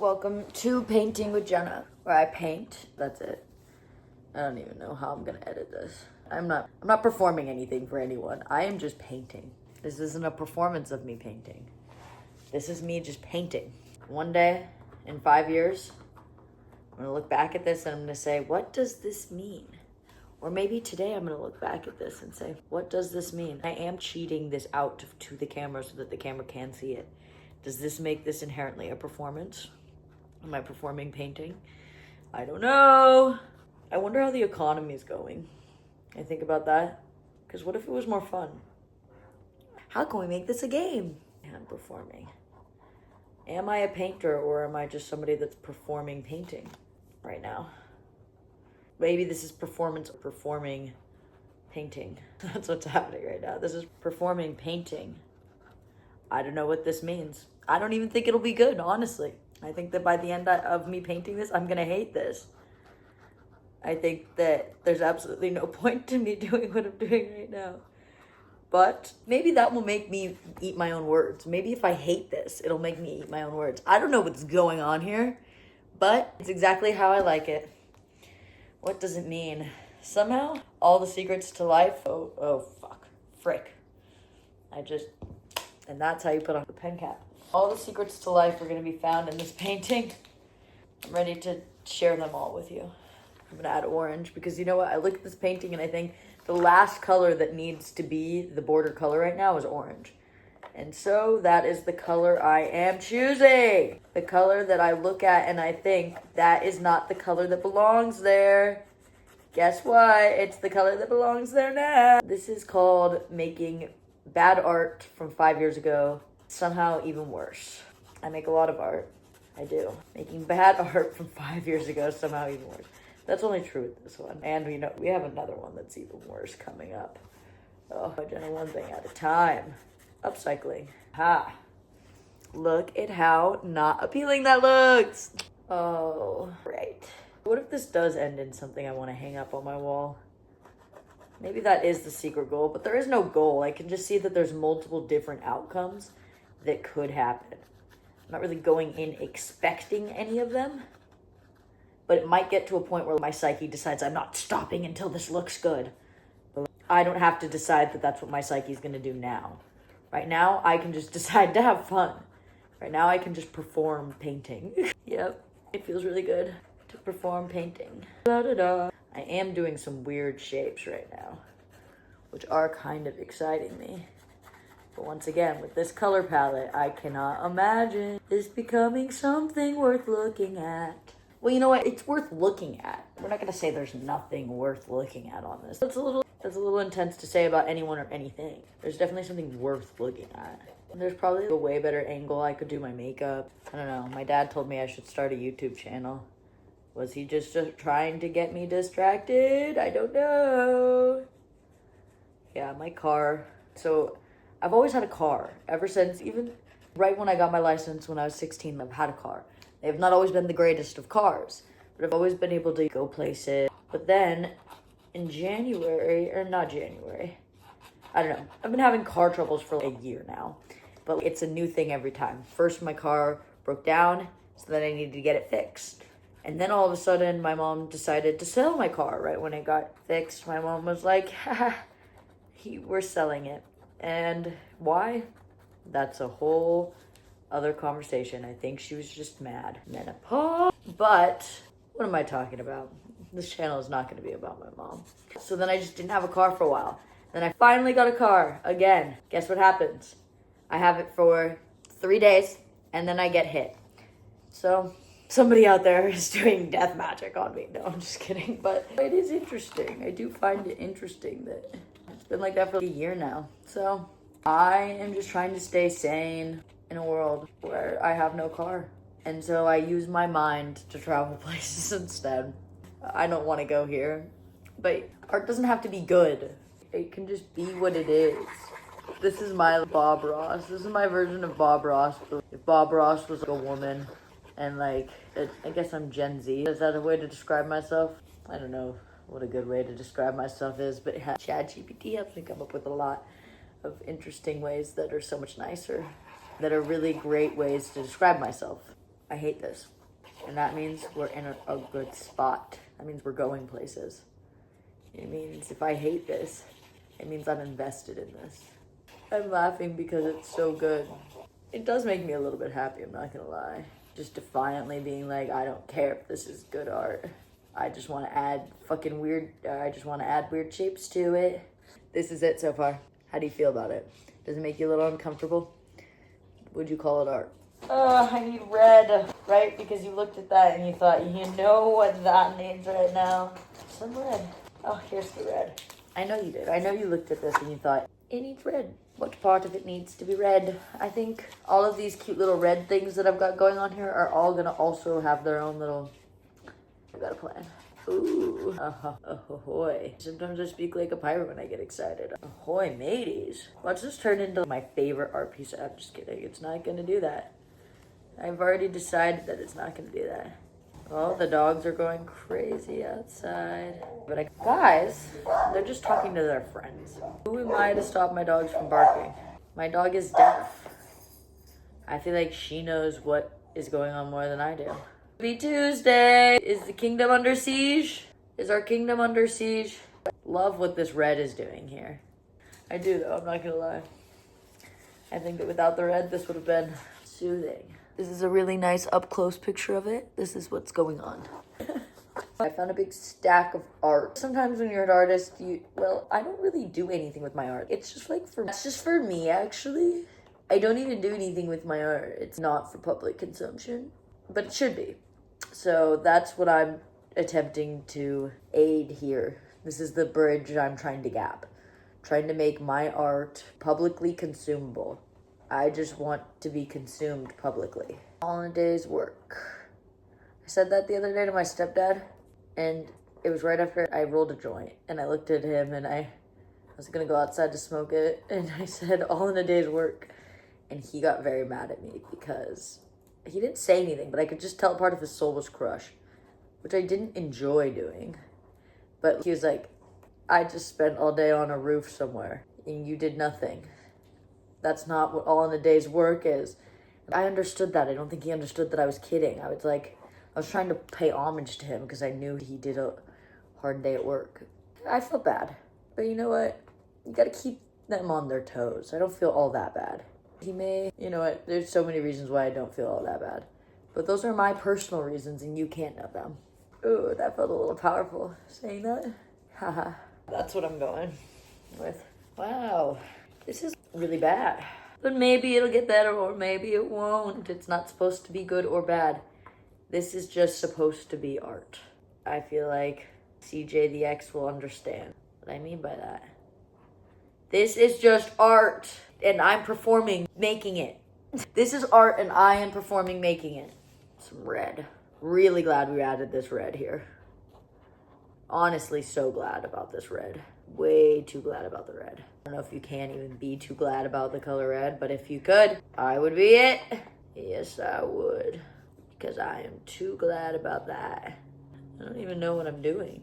Welcome to Painting with Jenna, where I paint. That's it. I don't even know how I'm gonna edit this. I'm not performing anything for anyone. I am just painting. This isn't a performance of me painting. This is me just painting. One day, in 5 years, I'm gonna look back at this and I'm gonna say, what does this mean? Or maybe today I'm gonna look back at this and say, what does this mean? I am cheating this out to the camera so that the camera can see it. Does this make this inherently a performance? Am I performing painting? I don't know. I wonder how the economy is going. I think about that. Because what if it was more fun? How can we make this a game? I'm performing. Am I a painter or am I just somebody that's performing painting right now? Maybe this is performing painting. That's what's happening right now. This is performing painting. I don't know what this means. I don't even think it'll be good, honestly. I think that by the end of me painting this, I'm gonna hate this. I think that there's absolutely no point to me doing what I'm doing right now. But maybe that will make me eat my own words. Maybe if I hate this, it'll make me eat my own words. I don't know what's going on here, but it's exactly how I like it. What does it mean? Somehow, all the secrets to life, frick. And that's how you put on the pen cap. All the secrets to life are gonna be found in this painting. I'm ready to share them all with you. I'm gonna add orange because you know what? I look at this painting and I think the last color that needs to be the border color right now is orange. And so that is the color I am choosing. The color that I look at and I think that is not the color that belongs there. Guess what? It's the color that belongs there now. This is called making bad art from 5 years ago somehow even worse. I make a lot of art. I do. Making bad art from 5 years ago somehow even worse. That's only true with this one. And we have another one that's even worse coming up. Oh, Jenna, one thing at a time. Upcycling. Ha. Look at how not appealing that looks. Oh, right. What if this does end in something I want to hang up on my wall? Maybe that is the secret goal, but there is no goal. I can just see that there's multiple different outcomes that could happen. I'm not really going in expecting any of them, but it might get to a point where my psyche decides I'm not stopping until this looks good. But I don't have to decide that that's what my psyche is going to do now. Right now, I can just decide to have fun. Right now, I can just perform painting. Yep, it feels really good to perform painting. Da-da-da. I am doing some weird shapes right now, which are kind of exciting me. But once again, with this color palette, I cannot imagine this becoming something worth looking at. Well, you know what? It's worth looking at. We're not gonna say there's nothing worth looking at on this. That's a little intense to say about anyone or anything. There's definitely something worth looking at. And there's probably a way better angle I could do my makeup. I don't know. My dad told me I should start a YouTube channel. Was he just trying to get me distracted? I don't know. Yeah, my car. So I've always had a car ever since, even right when I got my license when I was 16, I've had a car. They have not always been the greatest of cars, but I've always been able to go places. But then in January, I don't know. I've been having car troubles for like a year now, but it's a new thing every time. First, my car broke down, so then I needed to get it fixed. And then all of a sudden, my mom decided to sell my car right when it got fixed. My mom was like, haha, we're selling it. And why? That's a whole other conversation. I think she was just mad. Menopause. But what am I talking about? This channel is not going to be about my mom. So then I just didn't have a car for a while. Then I finally got a car again. Guess what happens? I have it for 3 days and then I get hit. So somebody out there is doing death magic on me. No, I'm just kidding. But it is interesting. I do find it interesting that it's been like that for a year now. So I am just trying to stay sane in a world where I have no car. And so I use my mind to travel places instead. I don't want to go here. But art doesn't have to be good. It can just be what it is. This is my Bob Ross. This is my version of Bob Ross. If Bob Ross was like a woman and I guess I'm Gen Z. Is that a way to describe myself? I don't know what a good way to describe myself is, but ChatGPT helps me come up with a lot of interesting ways that are so much nicer, that are really great ways to describe myself. I hate this. And that means we're in a good spot. That means we're going places. It means if I hate this, it means I'm invested in this. I'm laughing because it's so good. It does make me a little bit happy, I'm not gonna lie. Just defiantly being like, I don't care if this is good art. I just want to add weird shapes to it. This is it so far. How do you feel about it? Does it make you a little uncomfortable? Would you call it art? I need red, right? Because you looked at that and you thought, you know what that needs right now? Some red. Oh, here's the red. I know you did. I know you looked at this and you thought, it needs red. What part of it needs to be red? I think all of these cute little red things that I've got going on here are all gonna also have their own little... I got a plan. Ooh. Ahoy. Sometimes I speak like a pirate when I get excited. Ahoy, mateys. Watch this turn into my favorite art piece. I'm just kidding. It's not gonna do that. I've already decided that it's not gonna do that. Oh, the dogs are going crazy outside. But guys, they're just talking to their friends. Who am I to stop my dogs from barking? My dog is deaf. I feel like she knows what is going on more than I do. Happy Tuesday! Is the kingdom under siege? Is our kingdom under siege? Love what this red is doing here. I do though, I'm not gonna lie. I think that without the red, this would have been soothing. This is a really nice up-close picture of it. This is what's going on. I found a big stack of art. Sometimes when you're an artist, I don't really do anything with my art. It's just for me, actually. I don't even do anything with my art. It's not for public consumption, but it should be. So that's what I'm attempting to aid here. This is the bridge I'm trying to gap. Trying to make my art publicly consumable. I just want to be consumed publicly. All in a day's work. I said that the other day to my stepdad, and it was right after I rolled a joint, and I looked at him, and I was gonna go outside to smoke it, and I said, all in a day's work. And he got very mad at me because he didn't say anything, but I could just tell part of his soul was crushed, which I didn't enjoy doing. But he was like, I just spent all day on a roof somewhere, and you did nothing. That's not what all in a day's work is. I understood that. I don't think he understood that I was kidding. I was trying to pay homage to him because I knew he did a hard day at work. I felt bad. But you know what? You gotta keep them on their toes. I don't feel all that bad. You know what? There's so many reasons why I don't feel all that bad. But those are my personal reasons and you can't know them. Ooh, that felt a little powerful saying that. Haha. That's what I'm going with. Wow. This is really bad. But maybe it'll get better or maybe it won't. It's not supposed to be good or bad. This is just supposed to be art. I feel like CJ the X will understand what I mean by that. This is just art and I'm performing making it. This is art and I am performing making it. Some red. Really glad we added this red here. Honestly, so glad about this red. Way too glad about the red. I don't know if you can even be too glad about the color red, but if you could, I would be it. Yes, I would. Because I am too glad about that. I don't even know what I'm doing.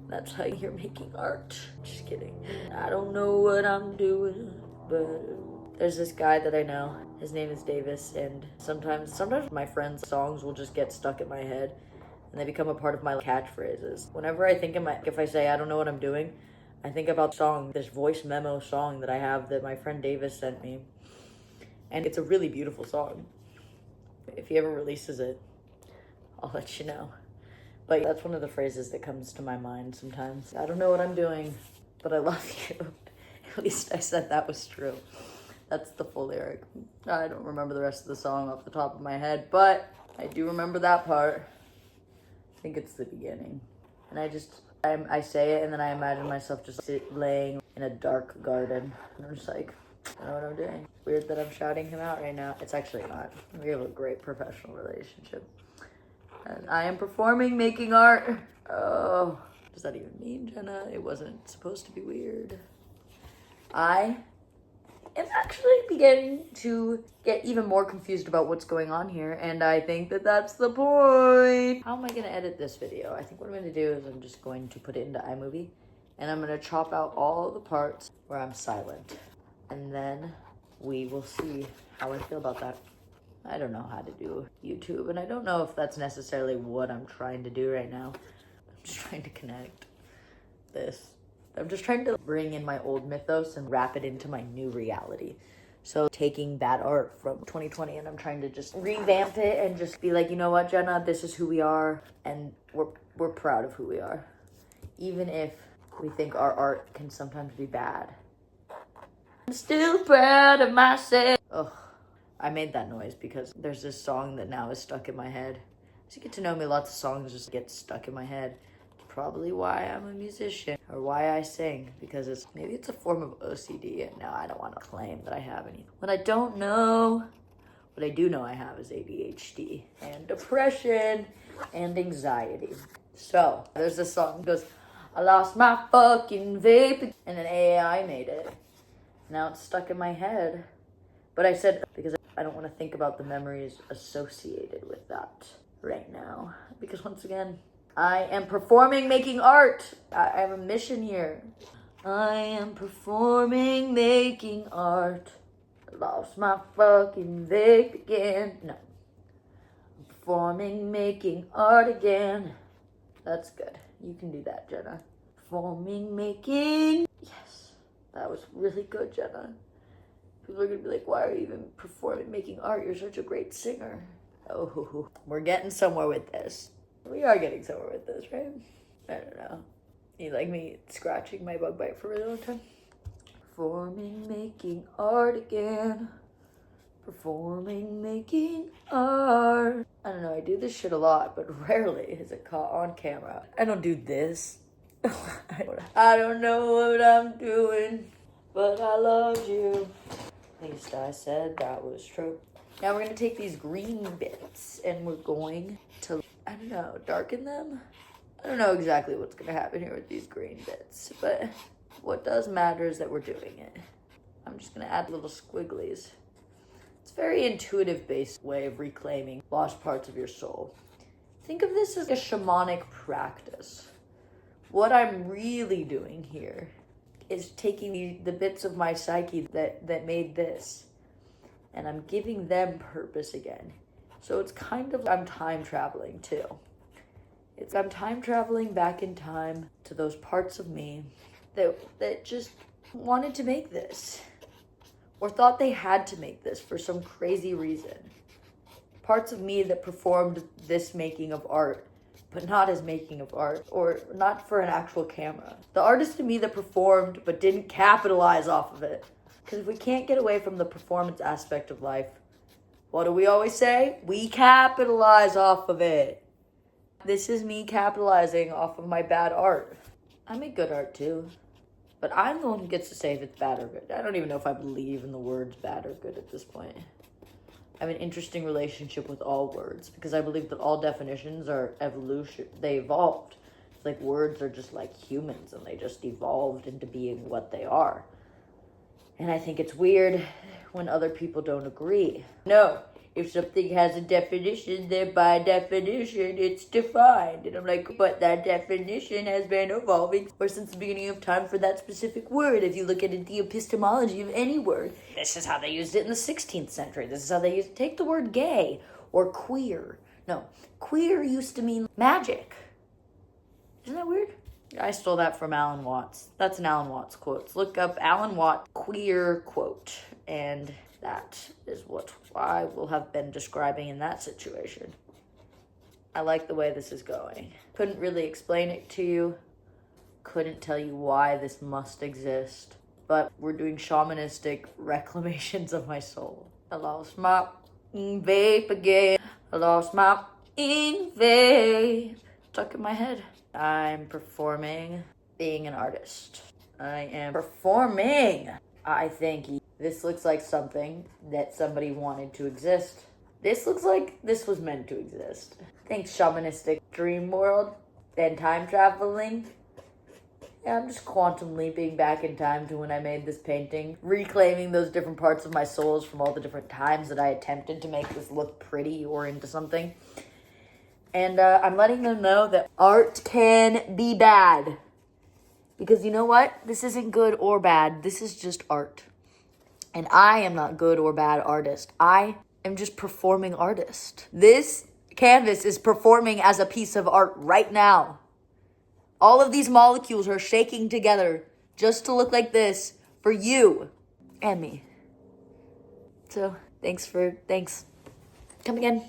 That's how you're making art. Just kidding. I don't know what I'm doing, but there's this guy that I know. His name is Davis, and sometimes my friends' songs will just get stuck in my head. And they become a part of my catchphrases. Whenever I think if I say I don't know what I'm doing, I think about this voice memo song that I have that my friend Davis sent me. And it's a really beautiful song. If he ever releases it, I'll let you know. But that's one of the phrases that comes to my mind sometimes. I don't know what I'm doing, but I love you. At least I said that was true. That's the full lyric. I don't remember the rest of the song off the top of my head, but I do remember that part. I think it's the beginning. And I say it and then I imagine myself just laying in a dark garden. And I'm just like, I don't know what I'm doing. Weird that I'm shouting him out right now. It's actually not. We have a great professional relationship. And I am performing, making art. Oh, does that even mean, Jenna? It wasn't supposed to be weird. I am actually beginning to get even more confused about what's going on here, and I think that that's the point. How am I gonna edit this video? I think what I'm gonna do is I'm just going to put it into iMovie, and I'm gonna chop out all the parts where I'm silent, and then we will see how I feel about that. I don't know how to do YouTube, and I don't know if that's necessarily what I'm trying to do right now. I'm just trying to connect this. I'm just trying to bring in my old mythos and wrap it into my new reality. So taking that art from 2020 and I'm trying to just revamp it and just be like, you know what, Jenna, this is who we are, and we're proud of who we are. Even if we think our art can sometimes be bad. I'm still proud of myself. Ugh. I made that noise because there's this song that now is stuck in my head. As you get to know me, lots of songs just get stuck in my head. Probably why I'm a musician or why I sing, because maybe it's a form of OCD, and now I don't want to claim that I have any. What I don't know, what I do know I have is ADHD and depression and anxiety. So there's this song that goes, I lost my fucking vape, and an AI made it. Now it's stuck in my head. But I said, because I don't want to think about the memories associated with that right now. Because once again, I am performing, making art. I have a mission here. I am performing, making art. I lost my fucking vape again. No. I'm performing, making art again. That's good. You can do that, Jenna. Performing, making. Yes. That was really good, Jenna. People are going to be like, why are you even performing, making art? You're such a great singer. Oh, we're getting somewhere with this. We are getting somewhere with this, right? I don't know. You like me scratching my bug bite for a really long time? Performing, making art again. Performing, making art. I don't know, I do this shit a lot, but rarely is it caught on camera. I don't do this. I don't know what I'm doing, but I love you. At least I said that was true. Now we're going to take these green bits and we're going to, I don't know, darken them? I don't know exactly what's going to happen here with these green bits, but what does matter is that we're doing it. I'm just going to add little squigglies. It's a very intuitive based way of reclaiming lost parts of your soul. Think of this as a shamanic practice. What I'm really doing here is taking the bits of my psyche that made this, and I'm giving them purpose again. So it's kind of, I'm time traveling too. I'm time traveling back in time to those parts of me that just wanted to make this, or thought they had to make this for some crazy reason. Parts of me that performed this making of art, but not as making of art, or not for an actual camera. The artist in me that performed but didn't capitalize off of it. Because if we can't get away from the performance aspect of life, what do we always say? We capitalize off of it. This is me capitalizing off of my bad art. I make good art too, but I'm the one who gets to say if it's bad or good. I don't even know if I believe in the words bad or good at this point. I have an interesting relationship with all words because I believe that all definitions are evolution. They evolved. It's like words are just like humans and they just evolved into being what they are. And I think it's weird when other people don't agree. No, if something has a definition, then by definition, it's defined. And I'm like, but that definition has been evolving since the beginning of time for that specific word. If you look at the epistemology of any word, this is how they used it in the 16th century. This is how they used take the word gay or queer. No, queer used to mean magic. Isn't that weird? I stole that from Alan Watts. That's an Alan Watts quote. Look up Alan Watts queer quote, and that is what I will have been describing in that situation. I like the way this is going. Couldn't really explain it to you. Couldn't tell you why this must exist. But we're doing shamanistic reclamations of my soul. I lost my vape again. I lost my vape. Stuck in my head. I'm performing being an artist. I am performing. I think this looks like something that somebody wanted to exist. This looks like this was meant to exist. Think shamanistic dream world and time traveling. Yeah, I'm just quantum leaping back in time to when I made this painting, reclaiming those different parts of my souls from all the different times that I attempted to make this look pretty or into something. And I'm letting them know that art can be bad. Because you know what? This isn't good or bad. This is just art. And I am not good or bad artist. I am just performing artist. This canvas is performing as a piece of art right now. All of these molecules are shaking together just to look like this for you and me. So, thanks. Come again.